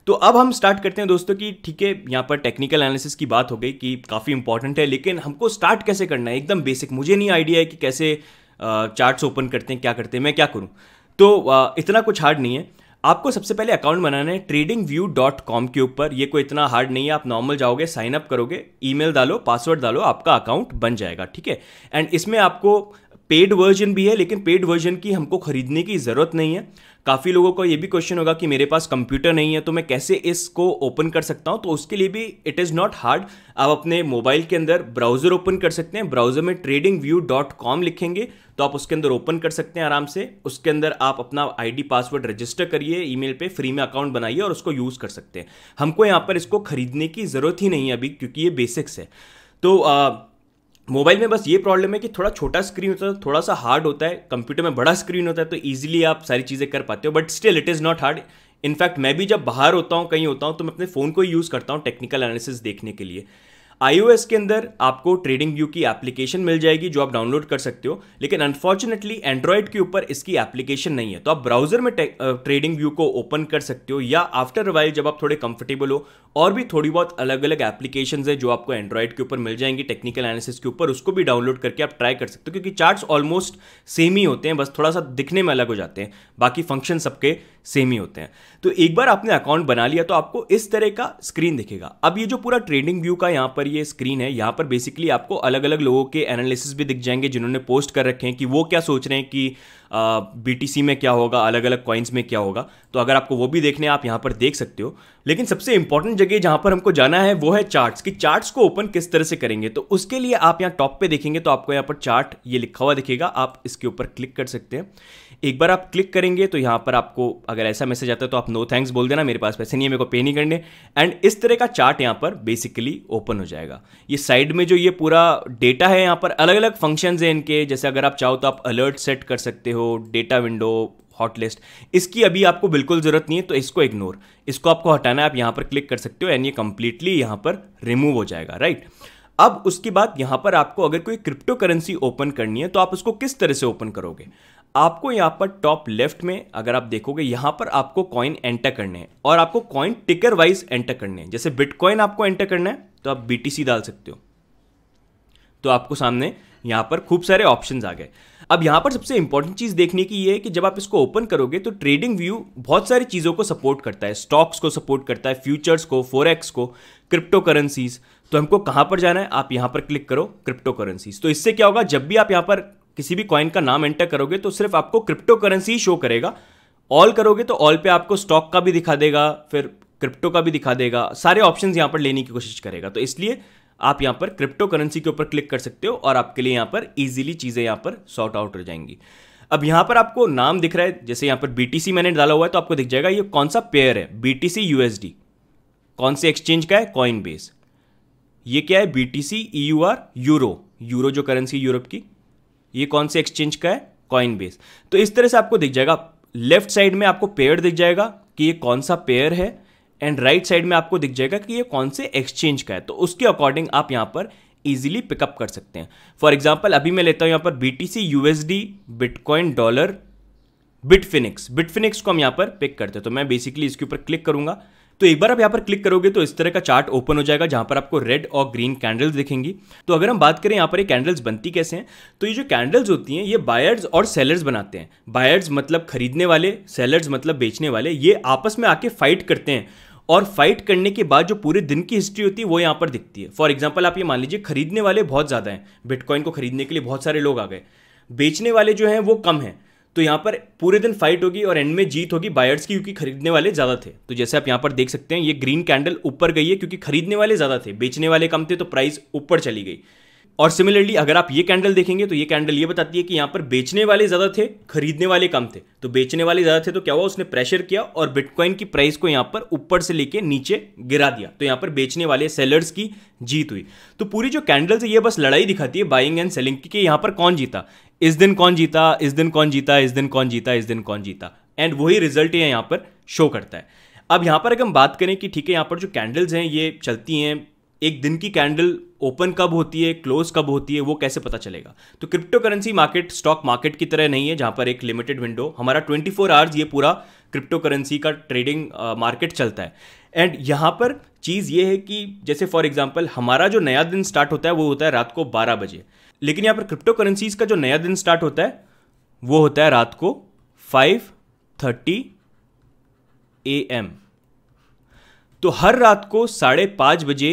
तो अब हम स्टार्ट करते हैं दोस्तों कि ठीक है, यहाँ पर टेक्निकल एनालिसिस की बात हो गई कि काफ़ी इंपॉर्टेंट है, लेकिन हमको स्टार्ट कैसे करना है, एकदम बेसिक। मुझे नहीं आइडिया है कि कैसे चार्ट्स ओपन करते हैं, क्या करते हैं, मैं क्या करूँ। तो इतना कुछ हार्ड नहीं है। आपको सबसे पहले अकाउंट बनाना है tradingview.com के ऊपर। ये कोई इतना हार्ड नहीं है, आप नॉर्मल जाओगे, साइन अप करोगे, ईमेल डालो, पासवर्ड डालो, आपका अकाउंट बन जाएगा, ठीक है। एंड इसमें आपको पेड वर्जन भी है, लेकिन पेड वर्जन की हमको खरीदने की ज़रूरत नहीं है। काफ़ी लोगों को ये भी क्वेश्चन होगा कि मेरे पास कंप्यूटर नहीं है तो मैं कैसे इसको ओपन कर सकता हूँ। तो उसके लिए भी इट इज़ नॉट हार्ड। आप अपने मोबाइल के अंदर ब्राउज़र ओपन कर सकते हैं। ब्राउज़र में tradingview.com लिखेंगे तो आप उसके अंदर ओपन कर सकते हैं आराम से। उसके अंदर आप अपना आईडी पासवर्ड रजिस्टर करिए, ईमेल पे फ्री में अकाउंट बनाइए और उसको यूज़ कर सकते हैं। हमको यहाँ पर इसको खरीदने की ज़रूरत ही नहीं है अभी, क्योंकि ये बेसिक्स है। तो मोबाइल में बस ये प्रॉब्लम है कि थोड़ा छोटा स्क्रीन होता है, थोड़ा सा हार्ड होता है। कंप्यूटर में बड़ा स्क्रीन होता है तो इजीली आप सारी चीज़ें कर पाते हो, but still it is not hard. In fact मैं भी जब बाहर होता हूँ, कहीं होता हूँ, तो मैं अपने फ़ोन को ही यूज़ करता हूँ टेक्निकल एनालिसिस देखने के लिए। iOS के अंदर आपको ट्रेडिंग व्यू की एप्लीकेशन मिल जाएगी जो आप डाउनलोड कर सकते हो, लेकिन अनफॉर्चुनेटली एंड्रॉयड के ऊपर इसकी एप्लीकेशन नहीं है। तो आप ब्राउजर में ट्रेडिंग व्यू को ओपन कर सकते हो, या आफ्टर वाइल जब आप थोड़े कंफर्टेबल हो, और भी थोड़ी बहुत अलग अलग एप्लीकेशंस है जो आपको एंड्रॉयड के ऊपर मिल जाएंगी टेक्निकल एनालिसिस के ऊपर, उसको भी डाउनलोड करके आप ट्राई कर सकते हो। क्योंकि चार्ट्स ऑलमोस्ट सेम ही होते हैं, बस थोड़ा सा दिखने में अलग हो जाते हैं, बाकी फंक्शन सबके सेम ही होते हैं। तो एक बार आपने अकाउंट बना लिया तो आपको इस तरह का स्क्रीन दिखेगा। अब ये जो पूरा ट्रेडिंग व्यू का यहाँ पर ये स्क्रीन है, यहाँ पर बेसिकली आपको अलग अलग लोगों के एनालिसिस भी दिख जाएंगे जिन्होंने पोस्ट कर रखे हैं कि वो क्या सोच रहे हैं कि BTC में क्या होगा, अलग अलग कॉइन्स में क्या होगा। तो अगर आपको वो भी देखने, आप यहाँ पर देख सकते हो। लेकिन सबसे इंपॉर्टेंट जगह जहाँ पर हमको जाना है वो है चार्ट्स, कि चार्ट्स को ओपन किस तरह से करेंगे। तो उसके लिए आप यहाँ टॉप पे देखेंगे तो आपको यहाँ पर चार्ट ये लिखा हुआ दिखेगा, आप इसके ऊपर क्लिक कर सकते हैं। एक बार आप क्लिक करेंगे तो यहाँ पर आपको अगर ऐसा मैसेज आता है तो आप नो थैंक्स बोल देना, मेरे पास पैसे नहीं है, मेरे को पे नहीं करने। एंड इस तरह का चार्ट यहाँ पर बेसिकली ओपन हो जाएगा। ये साइड में जो ये पूरा डेटा है, यहाँ पर अलग अलग फंक्शंस हैं इनके। जैसे अगर आप चाहो तो आप अलर्ट सेट कर सकते हो, डेटा विंडो, हॉट लिस्ट। इसकी अभी आपको बिल्कुल जरूरत नहीं है, तो इसको इग्नोर, इसको आपको हटाना है, आप यहाँ पर क्लिक कर सकते हो एंड ये कंप्लीटली यहाँ पर रिमूव हो जाएगा, राइट। अब उसके बाद यहाँ पर आपको अगर कोई क्रिप्टो करेंसी ओपन करनी है तो आप उसको किस तरह से ओपन करोगे। आपको यहाँ पर टॉप लेफ्ट में अगर आप देखोगे, यहाँ पर आपको कॉइन एंटर करने हैं और आपको कॉइन टिकर वाइज एंटर करने हैं। जैसे बिटकॉइन आपको एंटर करना है तो आप BTC डाल सकते हो। तो आपको सामने यहाँ पर खूब सारे ऑप्शंस आ गए। अब यहाँ पर सबसे इंपॉर्टेंट चीज़ देखने की ये है कि जब आप इसको ओपन करोगे तो ट्रेडिंग व्यू बहुत सारी चीज़ों को सपोर्ट करता है। स्टॉक्स को सपोर्ट करता है, फ्यूचर्स को, फॉरेक्स को, क्रिप्टो करेंसीज। तो हमको कहाँ पर जाना है, आप यहाँ पर क्लिक करो क्रिप्टो करेंसीज। तो इससे क्या होगा, जब भी आप यहाँ पर किसी भी कॉइन का नाम एंटर करोगे तो सिर्फ आपको क्रिप्टो करेंसी ही शो करेगा। ऑल करोगे तो ऑल पे आपको स्टॉक का भी दिखा देगा, फिर क्रिप्टो का भी दिखा देगा, सारे ऑप्शंस यहाँ पर लेने की कोशिश करेगा। तो इसलिए आप यहाँ पर क्रिप्टो करेंसी के ऊपर क्लिक कर सकते हो और आपके लिए यहाँ पर इजीली चीज़ें यहाँ पर सॉर्ट आउट हो जाएंगी। अब यहाँ पर आपको नाम दिख रहा है, जैसे यहाँ पर BTC मैंने डाला हुआ है तो आपको दिख जाएगा ये कौन सा पेयर है, BTC USD। कौन से एक्सचेंज का है, कॉइन बेस। ये क्या है, BTC EUR, यूरो जो करेंसी यूरोप की, ये कौन से एक्सचेंज का है, कॉइन बेस। तो इस तरह से आपको दिख जाएगा। लेफ्ट साइड में आपको पेयर दिख जाएगा कि ये कौन सा पेयर है, एंड राइट साइड में आपको दिख जाएगा कि ये कौन से एक्सचेंज का है। तो उसके अकॉर्डिंग आप यहाँ पर इजीली पिकअप कर सकते हैं। फॉर एग्जांपल अभी मैं लेता हूँ यहाँ पर BTC USD, बिटकॉइन डॉलर, बिटफिनिक्स को हम यहाँ पर पिक करते हैं। तो मैं बेसिकली इसके ऊपर क्लिक करूंगा। तो एक बार आप यहाँ पर क्लिक करोगे तो इस तरह का चार्ट ओपन हो जाएगा जहां पर आपको रेड और ग्रीन कैंडल्स दिखेंगी। तो अगर हम बात करें यहाँ पर ये कैंडल्स बनती कैसे हैं, तो ये जो कैंडल्स होती हैं ये बायर्स और सेलर्स बनाते हैं। बायर्स मतलब खरीदने वाले, सेलर्स मतलब बेचने वाले। ये आपस में आके फाइट करते हैं और फाइट करने के बाद जो पूरे दिन की हिस्ट्री होती है वो यहाँ पर दिखती है। फॉर एग्जाम्पल आप ये मान लीजिए खरीदने वाले बहुत ज़्यादा हैं, बिटकॉइन को खरीदने के लिए बहुत सारे लोग आ गए, बेचने वाले जो हैं वो कम हैं। तो यहाँ पर पूरे दिन फाइट होगी और एंड में जीत होगी बायर्स की, क्योंकि खरीदने वाले ज़्यादा थे। तो जैसे आप यहाँ पर देख सकते हैं ये ग्रीन कैंडल ऊपर गई है क्योंकि खरीदने वाले ज़्यादा थे, बेचने वाले कम थे, तो प्राइस ऊपर चली गई। और सिमिलरली अगर आप ये कैंडल देखेंगे तो ये कैंडल ये बताती है कि यहाँ पर बेचने वाले ज़्यादा थे, खरीदने वाले कम थे। तो बेचने वाले ज़्यादा थे तो क्या हुआ, उसने प्रेशर किया और बिटकॉइन की प्राइस को यहाँ पर ऊपर से लेके नीचे गिरा दिया। तो यहाँ पर बेचने वाले सेलर्स की जीत हुई। तो पूरी जो कैंडल्स है ये बस लड़ाई दिखाती है बाइंग एंड सेलिंग की, कि यहाँ पर कौन जीता, इस दिन कौन जीता, इस दिन कौन जीता, इस दिन कौन जीता, इस दिन कौन जीता, एंड वही रिजल्ट ये यहाँ पर शो करता है। अब यहाँ पर अगर हम बात करें कि ठीक है यहाँ पर जो कैंडल्स हैं ये चलती हैं एक दिन की कैंडल ओपन कब होती है, क्लोज कब होती है, वो कैसे पता चलेगा? तो crypto currency market stock market की तरह नहीं है जहां पर एक लिमिटेड विंडो, हमारा 24 आवर्स ये पूरा क्रिप्टो करेंसी का ट्रेडिंग मार्केट चलता है। एंड यहाँ पर चीज़ ये है कि जैसे फॉर एग्जांपल हमारा जो नया दिन स्टार्ट होता है वो होता है रात को 12 बजे, लेकिन यहाँ पर क्रिप्टो करेंसीज का जो नया दिन स्टार्ट होता है वो होता है रात को 5:30 AM। तो हर रात को 5:30 बजे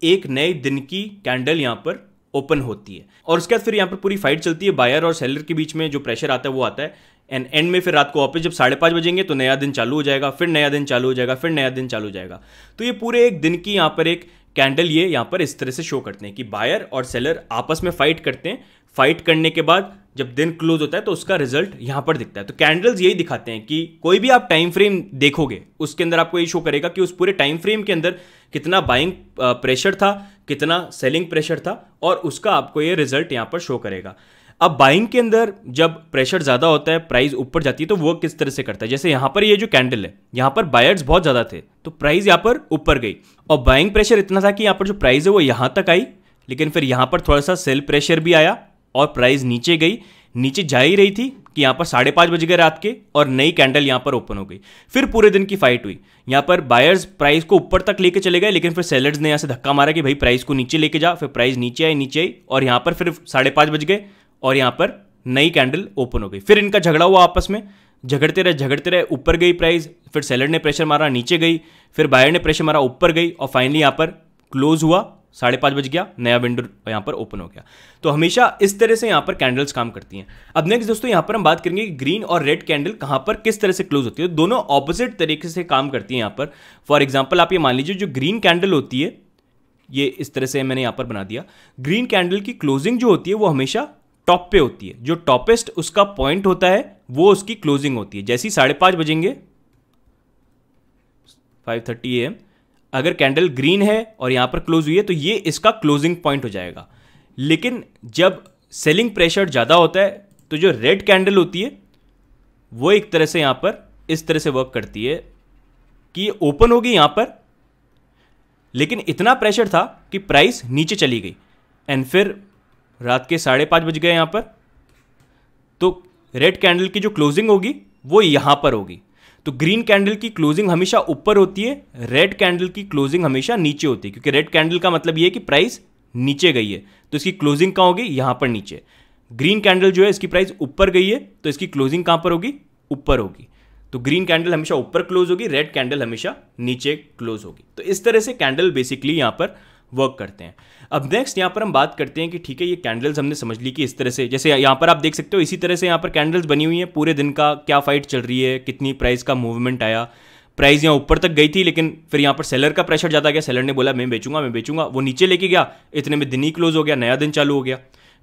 एक नए दिन की कैंडल यहां पर ओपन होती है, और उसके बाद फिर यहां पर पूरी फाइट चलती है, बायर और सेलर के बीच में जो प्रेशर आता है वो आता है। एंड एंड में फिर रात को वापस जब 5:30 बजेंगे तो नया दिन चालू हो जाएगा, फिर नया दिन चालू हो जाएगा, फिर नया दिन चालू हो जाएगा। तो ये पूरे एक दिन की यहां पर एक कैंडल ये यहां पर इस तरह से शो करते हैं कि बायर और सेलर आपस में फाइट करते हैं। फाइट करने के बाद जब दिन क्लोज होता है तो उसका रिजल्ट यहां पर दिखता है। तो कैंडल्स यही दिखाते हैं कि कोई भी आप टाइम फ्रेम देखोगे उसके अंदर आपको ये शो करेगा कि उस पूरे टाइम फ्रेम के अंदर कितना बाइंग प्रेशर था, कितना सेलिंग प्रेशर था, और उसका आपको ये रिजल्ट यहां पर शो करेगा। अब बाइंग के अंदर जब प्रेशर ज्यादा होता है, प्राइस ऊपर जाती है, तो वो किस तरह से करता है? जैसे यहां पर ये जो कैंडल है, यहां पर बायर्स बहुत ज्यादा थे तो प्राइस यहां पर ऊपर गई, और बाइंग प्रेशर इतना था कि यहां पर जो प्राइस है वो यहां तक आई, लेकिन फिर यहां पर थोड़ा सा सेल प्रेशर भी आया और प्राइस नीचे गई। नीचे जा ही रही थी कि यहां पर 5:30 बज गए रात के, और नई कैंडल यहां पर ओपन हो गई। फिर पूरे दिन की फाइट हुई, यहां पर बायर्स प्राइस को ऊपर तक लेके चले गए, लेकिन फिर सेलर्स ने यहां से धक्का मारा कि भाई प्राइस को नीचे लेके जा। फिर प्राइस नीचे आई, और यहां पर फिर 5:30 बज गए और यहां पर नई कैंडल ओपन हो गई। फिर इनका झगड़ा हुआ आपस में, झगड़ते रहे, ऊपर गई प्राइस, फिर सेलर ने प्रेशर मारा, नीचे गई, फिर बायर ने प्रेशर मारा, ऊपर गई, और फाइनली यहां पर क्लोज हुआ, 5:30 बज गया, नया विंडो यहां पर ओपन हो गया। तो हमेशा इस तरह से यहां पर कैंडल्स काम करती हैं। अब नेक्स्ट दोस्तों यहां पर हम बात करेंगे कि ग्रीन और रेड कैंडल कहां पर किस तरह से क्लोज होती है। दोनों ऑपोजिट तरीके से काम करती है यहां पर। फॉर एग्जाम्पल आप ये मान लीजिए जो ग्रीन कैंडल होती है, ये इस तरह से मैंने यहां पर बना दिया। ग्रीन कैंडल की क्लोजिंग जो होती है वो हमेशा टॉप पे होती है, जो टॉपेस्ट उसका पॉइंट होता है वो उसकी क्लोजिंग होती है। जैसे ही 5:30 बजेंगे 5:30 AM, अगर कैंडल ग्रीन है और यहां पर क्लोज हुई है तो ये इसका क्लोजिंग पॉइंट हो जाएगा। लेकिन जब सेलिंग प्रेशर ज्यादा होता है तो जो रेड कैंडल होती है वो एक तरह से यहां पर इस तरह से वर्क करती है कि ये ओपन होगी यहां पर, लेकिन इतना प्रेशर था कि प्राइस नीचे चली गई, एंड फिर रात के 5:30 बज गए यहां पर, तो रेड कैंडल की जो क्लोजिंग होगी वो यहां पर होगी। तो ग्रीन कैंडल की क्लोजिंग हमेशा ऊपर होती है, रेड कैंडल की क्लोजिंग हमेशा नीचे होती है, क्योंकि रेड कैंडल का मतलब ये है कि प्राइस नीचे गई है तो इसकी क्लोजिंग कहां होगी? यहां पर नीचे। ग्रीन कैंडल जो है इसकी प्राइस ऊपर गई है तो इसकी क्लोजिंग कहां पर होगी? ऊपर होगी। तो ग्रीन कैंडल हमेशा ऊपर क्लोज होगी, रेड कैंडल हमेशा नीचे क्लोज होगी। तो इस तरह से कैंडल बेसिकली यहां पर वर्क करते हैं। अब नेक्स्ट यहां पर हम बात करते हैं कि ठीक है ये कैंडल्स हमने समझ ली कि इस तरह से, जैसे यहां पर आप देख सकते हो इसी तरह से यहां पर कैंडल्स बनी हुई हैं, पूरे दिन का क्या फाइट चल रही है, कितनी प्राइस का मूवमेंट आया, प्राइस यहां ऊपर तक गई थी, लेकिन फिर यहां पर सेलर का प्रेशर ज्यादा गया, सेलर ने बोला मैं बेचूंगा, वो नीचे लेके गया, इतने में दिन ही क्लोज हो गया, नया दिन चालू हो गया।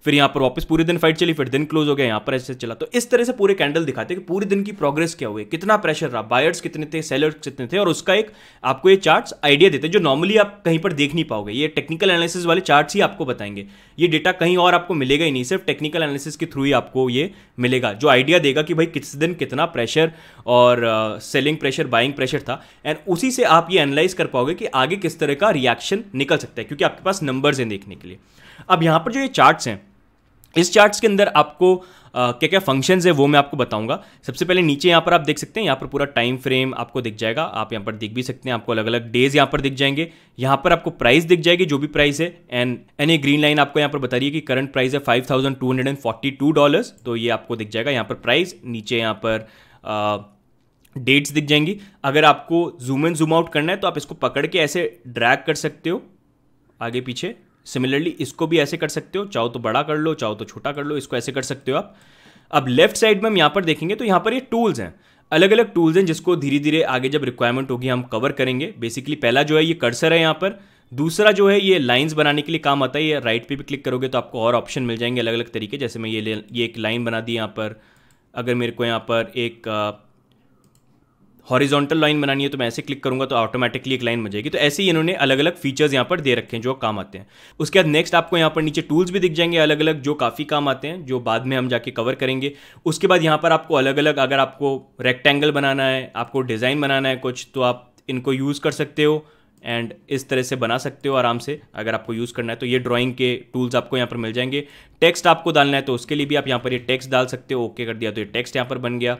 फिर यहां पर वापस पूरे दिन फाइट चली, फिर दिन क्लोज हो गया, यहां पर ऐसे चला। तो इस तरह से पूरे कैंडल दिखाते हैं कि पूरे दिन की प्रोग्रेस क्या हुई, कितना प्रेशर रहा, बायर्स कितने थे, सेलर्स कितने थे, और उसका एक आपको ये चार्ट्स आइडिया देते हैं जो नॉर्मली आप कहीं पर देख नहीं पाओगे। ये टेक्निकल एनालिसिस वाले चार्ट्स ही आपको बताएंगे, ये डेटा कहीं और आपको मिलेगा ही नहीं, सिर्फ टेक्निकल एनालिसिस के थ्रू ही आपको ये मिलेगा, जो आइडिया देगा कि भाई किस दिन कितना प्रेशर और सेलिंग प्रेशर, बाइंग प्रेशर था, एंड उसी से आप ये एनालाइज कर पाओगे कि आगे किस तरह का रिएक्शन निकल सकता है, क्योंकि आपके पास नंबर्स हैं देखने के लिए। अब यहां पर जो ये चार्ट्स हैं, इस चार्ट्स के अंदर आपको क्या क्या फंक्शंस है वो मैं आपको बताऊंगा। सबसे पहले नीचे यहाँ पर आप देख सकते हैं, यहाँ पर पूरा टाइम फ्रेम आपको दिख जाएगा, आप यहाँ पर देख भी सकते हैं, आपको अलग अलग डेज यहाँ पर दिख जाएंगे, यहाँ पर आपको प्राइस दिख जाएगी जो भी प्राइस है, एंड ये ग्रीन लाइन आपको यहाँ पर बता रही है कि करंट प्राइस है $5,242, तो ये आपको दिख जाएगा यहाँ पर प्राइस। नीचे यहाँ पर डेट्स दिख जाएंगी। अगर आपको जूम इन जूम आउट करना है तो आप इसको पकड़ के ऐसे ड्रैग कर सकते हो आगे पीछे, सिमिलरली इसको भी ऐसे कर सकते हो, चाहो तो बड़ा कर लो, चाहो तो छोटा कर लो, इसको ऐसे कर सकते हो आप। अब लेफ्ट साइड में हम यहाँ पर देखेंगे तो यहाँ पर ये टूल्स हैं, अलग अलग टूल्स हैं जिसको धीरे धीरे आगे जब रिक्वायरमेंट होगी हम कवर करेंगे। बेसिकली पहला जो है ये कर्सर है यहाँ पर, दूसरा जो है ये लाइंस बनाने के लिए काम आता है, ये राइट पे भी क्लिक करोगे तो आपको और ऑप्शन मिल जाएंगे अलग अलग तरीके। जैसे मैं ये एक लाइन बना दी यहाँ पर, अगर मेरे को यहाँ पर एक हॉरिजॉन्टल लाइन बनानी है तो मैं ऐसे क्लिक करूंगा तो ऑटोमेटिकली एक लाइन बन जाएगी। तो ऐसे ही इन्होंने अलग अलग फीचर्स यहाँ पर दे रखे हैं जो काम आते हैं। उसके बाद नेक्स्ट आपको यहाँ पर नीचे टूल्स भी दिख जाएंगे अलग अलग, जो काफ़ी काम आते हैं, जो बाद में हम जाके कवर करेंगे। उसके बाद यहाँ पर आपको अलग अलग, अगर आपको रेक्टेंगल बनाना है, आपको डिज़ाइन बनाना है कुछ, तो आप इनको यूज़ कर सकते हो। एंड इस तरह से बना सकते हो आराम से। अगर आपको यूज़ करना है तो ये ड्राइंग के टूल्स आपको यहाँ पर मिल जाएंगे। टेक्स्ट आपको डालना है तो उसके लिए भी आप यहाँ पर ये टेक्स्ट डाल सकते हो। ओके कर दिया तो ये टेक्स्ट यहाँ पर बन गया।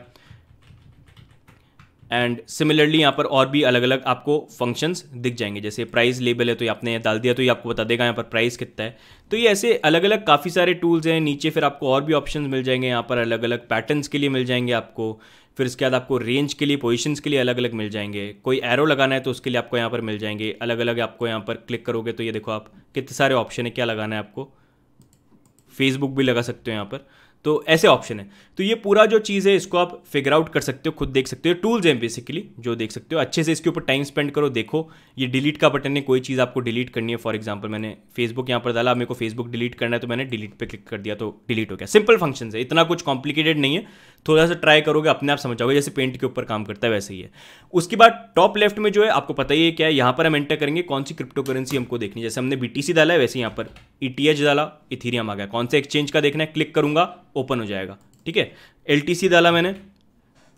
एंड सिमिलरली यहाँ पर और भी अलग अलग आपको फंक्शंस दिख जाएंगे, जैसे प्राइस लेबल है तो ये आपने डाल दिया तो ये आपको बता देगा यहाँ पर प्राइस कितना है। तो ये ऐसे अलग अलग काफ़ी सारे टूल्स हैं। नीचे फिर आपको और भी ऑप्शंस मिल जाएंगे, यहाँ पर अलग अलग पैटर्न्स के लिए मिल जाएंगे आपको। फिर इसके बाद आपको रेंज के लिए, पोजीशंस के लिए अलग अलग मिल जाएंगे। कोई एरो लगाना है तो उसके लिए आपको यहाँ पर मिल जाएंगे अलग अलग। आपको यहाँ पर क्लिक करोगे तो ये देखो आप कितने सारे ऑप्शन है, क्या लगाना है आपको। फेसबुक भी लगा सकते हो यहाँ पर, तो ऐसे ऑप्शन है। तो ये पूरा जो चीज़ है इसको आप फिगर आउट कर सकते हो, खुद देख सकते हो। टूल्स हैं बेसिकली जो देख सकते हो। अच्छे से इसके ऊपर टाइम स्पेंड करो, देखो। ये डिलीट का बटन है, कोई चीज़ आपको डिलीट करनी है। फॉर एग्जांपल मैंने फेसबुक यहाँ पर डाला, मेरे को फेसबुक डिलीट करना है तो मैंने डिलीट पे क्लिक कर दिया तो डिलीट हो गया। सिंपल फंक्शन है, इतना कुछ कॉम्प्लिकेटेड नहीं है। थोड़ा सा ट्राई करोगे अपने आप समझ जाओगे, जैसे पेंट के ऊपर काम करता है वैसे ही है। उसके बाद टॉप लेफ्ट में जो है आपको पता ही है क्या है, यहाँ पर हम एंटर करेंगे कौन सी क्रिप्टो करेंसी हमको देखनी है। जैसे हमने BTC डाला है वैसे यहाँ पर ETH डाला, इथीरियम आ गया। कौन से एक्सचेंज का देखना है, क्लिक करूंगा ओपन हो जाएगा। ठीक है, LTC डाला मैंने,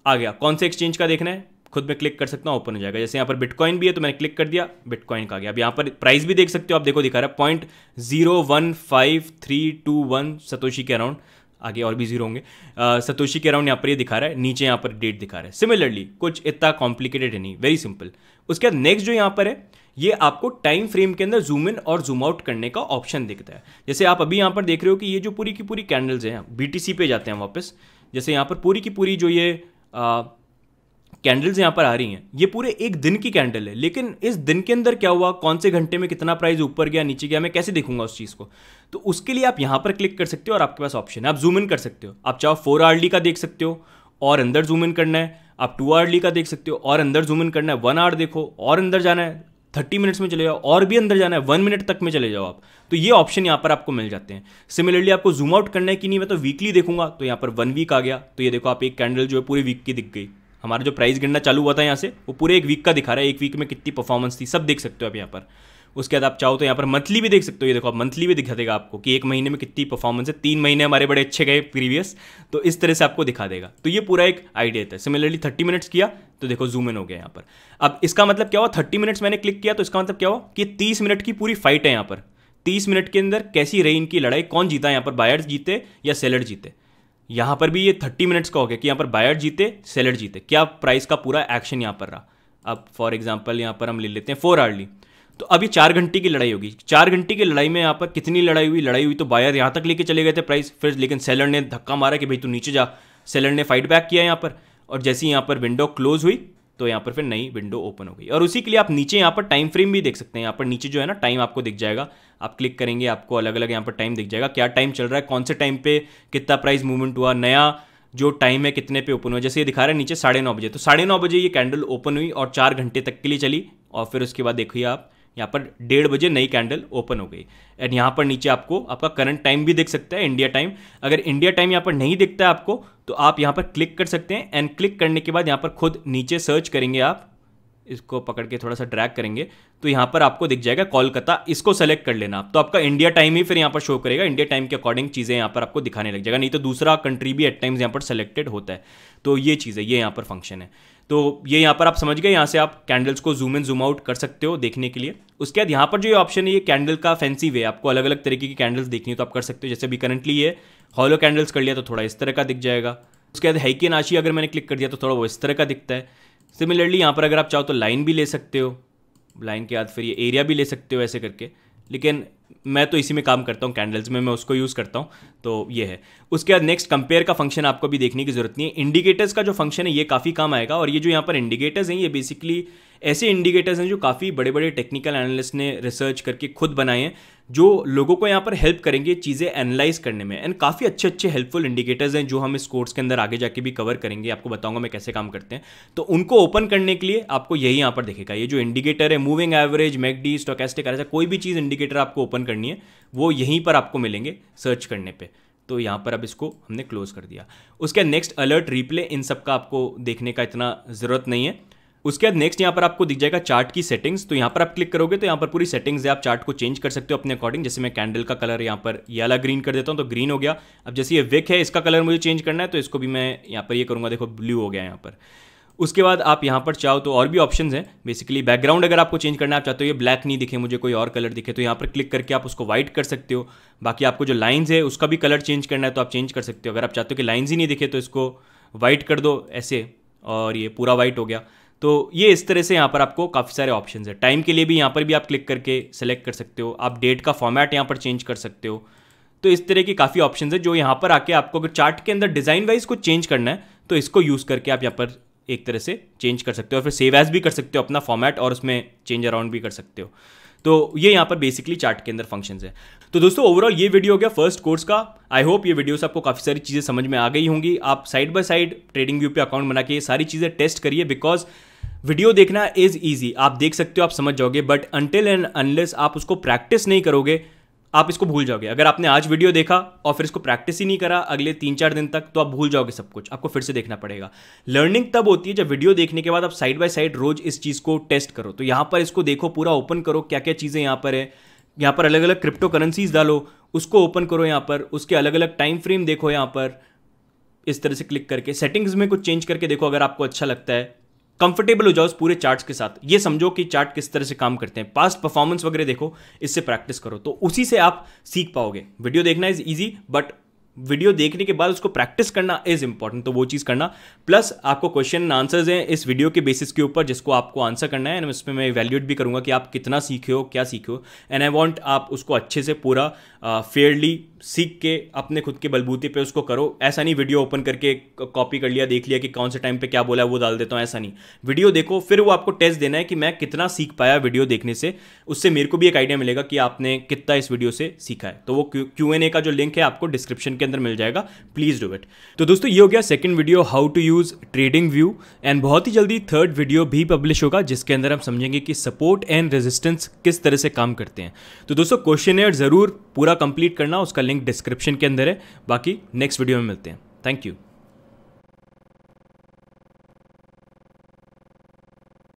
आ गया। कौन से एक्सचेंज का देखना है, खुद में क्लिक कर सकता हूँ, ओपन हो जाएगा। जैसे यहाँ पर बिटकॉइन भी है तो मैंने क्लिक कर दिया, बिटकॉइन का आ गया। अब यहाँ पर प्राइस भी देख सकते हो आप, देखो दिखा रहा है 0.01531 सतोशी के अराउंड। आगे और भी जीरो होंगे, सतोशी के अराउंड यहाँ पर ये दिखा रहा है। नीचे यहाँ पर डेट दिखा रहा है। सिमिलरली कुछ इतना कॉम्प्लिकेटेड है नहीं, वेरी सिंपल। उसके बाद नेक्स्ट जो यहाँ पर है, ये आपको टाइम फ्रेम के अंदर जूम इन और जूम आउट करने का ऑप्शन दिखता है। जैसे आप अभी यहाँ पर देख रहे हो कि ये जो पूरी की पूरी कैंडल्स हैं, BTC पे जाते हैं वापस। जैसे यहाँ पर पूरी की पूरी जो ये कैंडल्स यहाँ पर आ रही हैं, ये पूरे एक दिन की कैंडल है। लेकिन इस दिन के अंदर क्या हुआ, कौन से घंटे में कितना प्राइस ऊपर गया नीचे गया, मैं कैसे देखूंगा उस चीज़ को। तो उसके लिए आप यहाँ पर क्लिक कर सकते हो और आपके पास ऑप्शन है, आप जूम इन कर सकते हो। आप चाहो 4 आवर्ली का देख सकते हो और अंदर जूम इन करना है। आप 2 आवर्ली का देख सकते हो और अंदर जूम इन करना है। 1 आवर देखो और अंदर जाना है, 30 मिनट्स में चले जाओ और भी अंदर जाना है, 1 मिनट तक में चले जाओ आप। तो ये ऑप्शन यहाँ पर आपको मिल जाते हैं। सिमिलरली आपको जूम आउट करना है कि नहीं, मैं तो वीकली देखूंगा तो यहाँ पर 1 वीक आ गया। तो ये देखो आप, एक कैंडल जो है पूरे वीक की दिख गई। हमारा जो प्राइस गिनना चालू हुआ था यहाँ से, वो पूरे एक वीक का दिखा रहा है। एक वीक में कितनी परफॉर्मेंस थी सब देख सकते हो आप यहाँ पर। उसके बाद आप चाहो तो यहाँ पर मंथली भी देख सकते हो। ये देखो आप मंथली भी दिखा देगा आपको कि एक महीने में कितनी परफॉर्मेंस है। 3 महीने हमारे बड़े अच्छे गए प्रीवियस, तो इस तरह से आपको दिखा देगा। तो ये पूरा एक आइडिया था। सिमिलरली 30 मिनट्स किया तो देखो जूम इन हो गया यहाँ पर। अब इसका मतलब क्या हुआ, 30 मिनट्स मैंने क्लिक किया तो इसका मतलब क्या हुआ कि 30 मिनट की पूरी फाइट है यहाँ पर। 30 मिनट के अंदर कैसी रही इनकी लड़ाई, कौन जीता यहाँ पर, बायर्स जीते या सेलर जीते। यहाँ पर भी ये 30 मिनट्स का हो गया कि यहाँ पर बायर जीते सेलर जीते, क्या प्राइस का पूरा एक्शन यहाँ पर रहा। अब फॉर एग्जांपल यहाँ पर हम ले लेते हैं 4 आवर्ली, तो अभी 4 घंटे की लड़ाई होगी। 4 घंटे की लड़ाई में यहाँ पर कितनी लड़ाई हुई तो बायर यहाँ तक लेके चले गए थे प्राइस, फिर लेकिन सेलर ने धक्का मारा कि भाई तू नीचे जा। सेलर ने फाइट बैक किया यहाँ पर, और जैसे ही यहाँ पर विंडो क्लोज हुई तो यहाँ पर फिर नई विंडो ओपन हो गई। और उसी के लिए आप नीचे यहाँ पर टाइम फ्रेम भी देख सकते हैं। यहाँ पर नीचे जो है ना टाइम आपको दिख जाएगा, आप क्लिक करेंगे आपको अलग अलग यहाँ पर टाइम दिख जाएगा, क्या टाइम चल रहा है, कौन से टाइम पे कितना प्राइस मूवमेंट हुआ, नया जो टाइम है कितने पे ओपन हुआ। जैसे ये दिखा रहा है नीचे 9:30 बजे, तो 9:30 बजे ये कैंडल ओपन हुई और 4 घंटे तक के लिए चली। और फिर उसके बाद देखिए आप यहाँ पर 1:30 बजे नई कैंडल ओपन हो गई। एंड यहाँ पर नीचे आपको आपका करंट टाइम भी दिख सकता है, इंडिया टाइम। अगर इंडिया टाइम यहाँ पर नहीं दिखता है आपको तो आप यहाँ पर क्लिक कर सकते हैं। एंड क्लिक करने के बाद यहाँ पर खुद नीचे सर्च करेंगे, आप इसको पकड़ के थोड़ा सा ड्रैग करेंगे तो यहाँ पर आपको दिख जाएगा कोलकाता। इसको सेलेक्ट कर लेना आप, तो आपका इंडिया टाइम ही फिर यहाँ पर शो करेगा। इंडिया टाइम के अकॉर्डिंग चीज़ें यहाँ पर आपको दिखाने लग जाएगा, नहीं तो दूसरा कंट्री भी एट टाइम्स यहाँ पर सेलेक्टेड होता है। तो ये चीज़ है, ये यहाँ पर फंक्शन है। तो ये यहाँ पर आप समझ गए, यहाँ से आप कैंडल्स को जूम इन जूम आउट कर सकते हो देखने के लिए। उसके बाद यहाँ पर जो ये ऑप्शन है, ये कैंडल का फैंसी वे, आपको अलग अलग तरीके की कैंडल्स देखनी है तो आप कर सकते हो। जैसे अभी करंटली ये हॉलो कैंडल्स कर लिया तो थोड़ा इस तरह का दिख जाएगा। उसके बाद हैकी नाशी अगर मैंने क्लिक कर दिया तो थोड़ा वो इस तरह का दिखता है। सिमिलरली यहाँ पर अगर आप चाहो तो लाइन भी ले सकते हो, लाइन के बाद फिर ये एरिया भी ले सकते हो ऐसे करके। लेकिन मैं तो इसी में काम करता हूँ कैंडल्स में, मैं उसको यूज़ करता हूँ, तो ये है। उसके बाद नेक्स्ट कंपेयर का फंक्शन आपको भी देखने की जरूरत नहीं है। इंडिकेटर्स का जो फंक्शन है ये काफ़ी काम आएगा। और ये जो यहाँ पर इंडिकेटर्स हैं, ये बेसिकली ऐसे इंडिकेटर्स हैं जो काफ़ी बड़े बड़े टेक्निकल एनालिस्ट ने रिसर्च करके खुद बनाए हैं, जो लोगों को यहाँ पर हेल्प करेंगे चीज़ें एनालाइज करने में। एंड काफ़ी अच्छे अच्छे हेल्पफुल इंडिकेटर्स हैं जो हम इस कोर्स के अंदर आगे जाके भी कवर करेंगे, आपको बताऊंगा मैं कैसे काम करते हैं। तो उनको ओपन करने के लिए आपको यही यहाँ पर दिखेगा, ये जो इंडिकेटर है मूविंग एवरेज, मैकडी, स्टोकेस्टिक, ऐसा कोई भी चीज़ इंडिकेटर आपको ओपन करनी है वो यहीं पर आपको मिलेंगे सर्च करने पर। तो यहाँ पर अब इसको हमने क्लोज कर दिया। उसके नेक्स्ट अलर्ट, रिप्ले, इन सब का आपको देखने का इतना ज़रूरत नहीं है। उसके बाद नेक्स्ट यहाँ पर आपको दिख जाएगा चार्ट की सेटिंग्स। तो यहाँ पर आप क्लिक करोगे तो यहाँ पर पूरी सेटिंग्स है, आप चार्ट को चेंज कर सकते हो अपने अकॉर्डिंग। जैसे मैं कैंडल का कलर यहाँ पर ये वाला ग्रीन कर देता हूँ तो ग्रीन हो गया। अब जैसे ये विक है, इसका कलर मुझे चेंज करना है तो इसको भी मैं यहाँ पर ये करूँगा, देखो ब्लू हो गया यहाँ पर। उसके बाद आप यहाँ पर चाहो तो और भी ऑप्शंस हैं। बेसिकली बैकग्राउंड अगर आपको चेंज करना है, आप चाहते हो ये ब्लैक नहीं दिखे मुझे, कोई और कलर दिखे, तो यहाँ पर क्लिक करके आप उसको वाइट कर सकते हो। बाकी आपको जो लाइन्स है उसका भी कलर चेंज करना है तो आप चेंज कर सकते हो। अगर आप चाहते हो कि लाइन्स ही नहीं दिखे तो इसको वाइट कर दो ऐसे, और ये पूरा वाइट हो गया। तो ये इस तरह से यहाँ पर आपको काफ़ी सारे ऑप्शंस है। टाइम के लिए भी यहाँ पर भी आप क्लिक करके सेलेक्ट कर सकते हो। आप डेट का फॉर्मेट यहाँ पर चेंज कर सकते हो। तो इस तरह की काफ़ी ऑप्शंस है जो यहाँ पर आके आपको अगर चार्ट के अंदर डिज़ाइन वाइज कुछ चेंज करना है तो इसको यूज़ करके आप यहाँ पर एक तरह से चेंज कर सकते हो, और फिर सेव एज भी कर सकते हो अपना फॉर्मेट, और उसमें चेंज अराउंड भी कर सकते हो। तो ये यहाँ पर बेसिकली चार्ट के अंदर फंक्शंस है। तो दोस्तों ओवरऑल ये वीडियो हो गया फर्स्ट कोर्स का। आई होप ये वीडियो से आपको काफ़ी सारी चीज़ें समझ में आ गई होंगी। आप side by side trading view पे अकाउंट बना के ये सारी चीज़ें टेस्ट करिए, बिकॉज वीडियो देखना इज़ ईजी, आप देख सकते हो, आप समझ जाओगे, बट अनटिल एंड अनलेस आप उसको प्रैक्टिस नहीं करोगे आप इसको भूल जाओगे। अगर आपने आज वीडियो देखा और फिर इसको प्रैक्टिस ही नहीं करा अगले 3-4 दिन तक, तो आप भूल जाओगे सब कुछ, आपको फिर से देखना पड़ेगा। लर्निंग तब होती है जब वीडियो देखने के बाद आप साइड बाय साइड रोज इस चीज़ को टेस्ट करो। तो यहाँ पर इसको देखो, पूरा ओपन करो, क्या क्या चीज़ें यहाँ पर है, यहाँ पर अलग अलग क्रिप्टो करेंसीज डालो, उसको ओपन करो यहाँ पर, उसके अलग अलग टाइम फ्रेम देखो, यहाँ पर इस तरह से क्लिक करके सेटिंग्स में कुछ चेंज करके देखो अगर आपको अच्छा लगता है। कंफर्टेबल हो जाओ उस पूरे चार्ट्स के साथ, ये समझो कि चार्ट किस तरह से काम करते हैं, पास्ट परफॉर्मेंस वगैरह देखो, इससे प्रैक्टिस करो, तो उसी से आप सीख पाओगे। वीडियो देखना इज इजी, बट वीडियो देखने के बाद उसको प्रैक्टिस करना इज इंपॉर्टेंट, तो वो चीज़ करना। प्लस आपको क्वेश्चन एंड आंसर्स हैं इस वीडियो के बेसिस के ऊपर जिसको आपको आंसर करना है, एंड इसमें मैं इवैल्यूएट भी करूंगा कि आप कितना सीखे हो, क्या सीखे हो, एंड आई वांट आप उसको अच्छे से पूरा फेयरली सीख के अपने खुद के बलबूते पे उसको करो। ऐसा नहीं वीडियो ओपन करके कॉपी कर लिया, देख लिया कि कौन से टाइम पे क्या बोला है वो डाल देता हूँ, ऐसा नहीं। वीडियो देखो, फिर वो आपको टेस्ट देना है कि मैं कितना सीख पाया वीडियो देखने से, उससे मेरे को भी एक आइडिया मिलेगा कि आपने कितना इस वीडियो से सीखा है। तो वो Q&A का जो लिंक है आपको डिस्क्रिप्शन के अंदर मिल जाएगा, प्लीज डू इट। तो दोस्तों ये हो गया second video, how to use TradingView, and बहुत ही जल्दी थर्ड वीडियो भी पब्लिश होगा जिसके अंदर हम समझेंगे कि सपोर्ट एंड रेजिस्टेंस किस तरह से काम करते हैं। तो दोस्तों क्वेश्चनएयर जरूर पूरा कंप्लीट करना, उसका लिंक डिस्क्रिप्शन के अंदर है। बाकी नेक्स्ट वीडियो में मिलते हैं। Thank you.